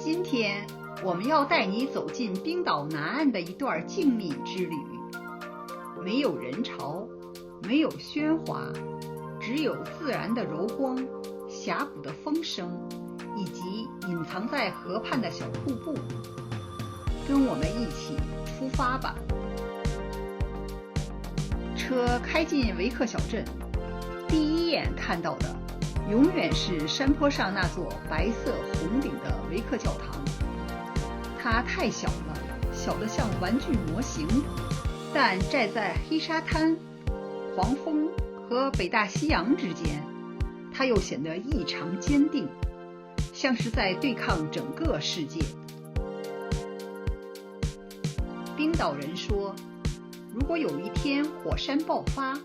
今天我们要带你走进冰岛南岸的一段静谧之旅，没有人潮，没有喧哗，只有自然的柔光、峡谷的风声，以及隐藏在河畔的小瀑布。跟我们一起出发吧。车开进维克小镇，第一眼看到的永远是山坡上那座白色红顶的维克教堂。它太小了，小得像玩具模型，但站在黑沙滩、黄蜂和北大西洋之间，它又显得异常坚定，像是在对抗整个世界。冰岛人说，如果有一天火山爆发，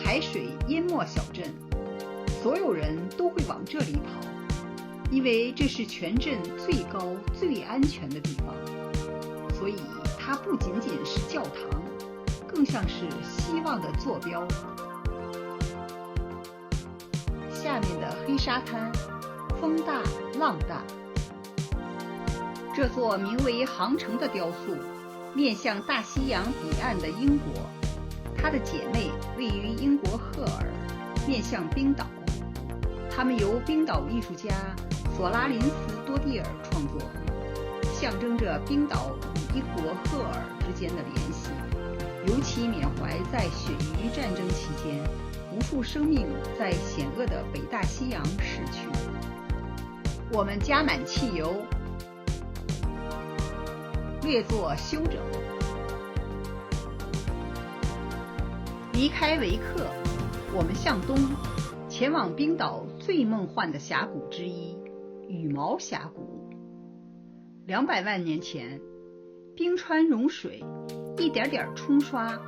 海水淹没小镇，所有人都会往这里跑，因为这是全镇最高最安全的地方。所以它不仅仅是教堂，更像是希望的坐标。下面的黑沙滩，风大浪大。这座名为航程的雕塑面向大西洋彼岸的英国，它的姐妹位于英国赫尔，面向冰岛。它们由冰岛艺术家索拉林斯多蒂尔创作，象征着冰岛与英国赫尔之间的联系，尤其缅怀在鳕鱼战争期间无数生命在险恶的北大西洋逝去。我们加满汽油，略作休整。离开维克，我们向东，前往冰岛最梦幻的峡谷之一——羽毛峡谷。200万年前，冰川融水，一点点冲刷，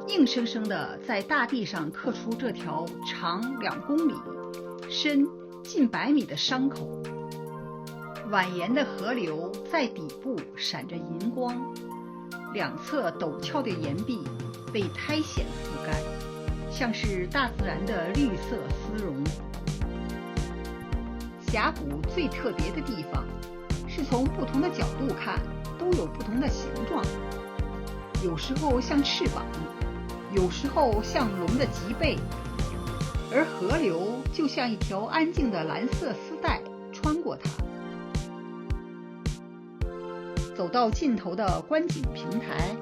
硬生生地在大地上刻出这条长2公里、深近100米的伤口。蜿蜒的河流在底部闪着银光，两侧陡峭的岩壁被苔藓覆盖，像是大自然的绿色丝绒。峡谷最特别的地方是从不同的角度看都有不同的形状，有时候像翅膀，有时候像龙的脊背，而河流就像一条安静的蓝色丝带穿过它。走到尽头的观景平台，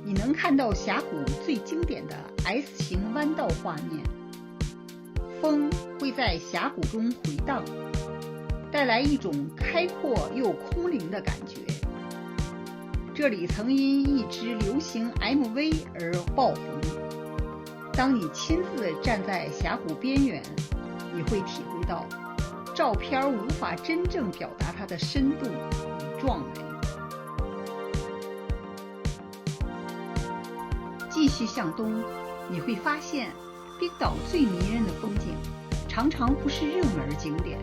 你能看到峡谷最经典的 S 型弯道画面。风会在峡谷中回荡，带来一种开阔又空灵的感觉。这里曾因一支流行 MV 而爆红。当你亲自站在峡谷边缘，你会体会到照片无法真正表达它的深度与壮美。继续向东，你会发现冰岛最迷人的风景常常不是热门景点，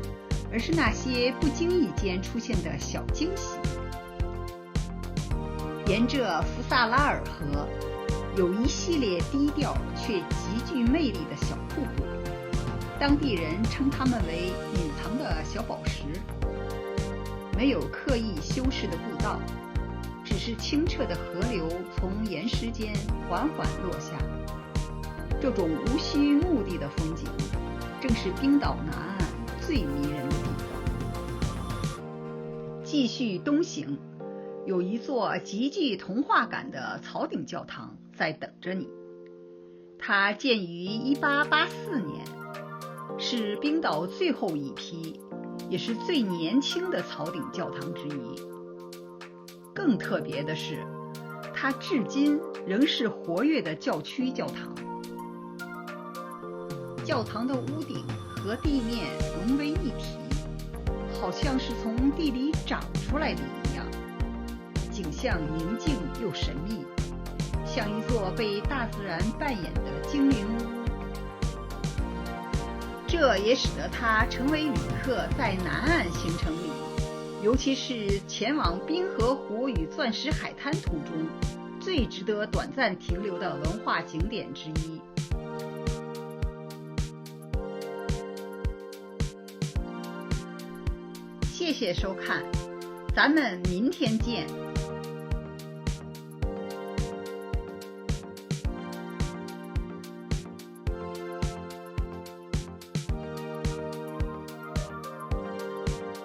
而是那些不经意间出现的小惊喜。沿着福萨拉尔河，有一系列低调却极具魅力的小瀑布，当地人称它们为隐藏的小宝石。没有刻意修饰的步道，只是清澈的河流从岩石间缓缓落下。这种无需目的的风景，正是冰岛南岸最迷人的地方。继续东行，有一座极具童话感的草顶教堂在等着你。它建于1884年，是冰岛最后一批，也是最年轻的草顶教堂之一。更特别的是，它至今仍是活跃的教区教堂。教堂的屋顶和地面融为一体，好像是从地里长出来的一样，景象宁静又神秘，像一座被大自然扮演的精灵屋。这也使得它成为旅客在南岸行程里，尤其是前往冰河湖与钻石海滩途中，最值得短暂停留的文化景点之一。谢谢收看，咱们明天见。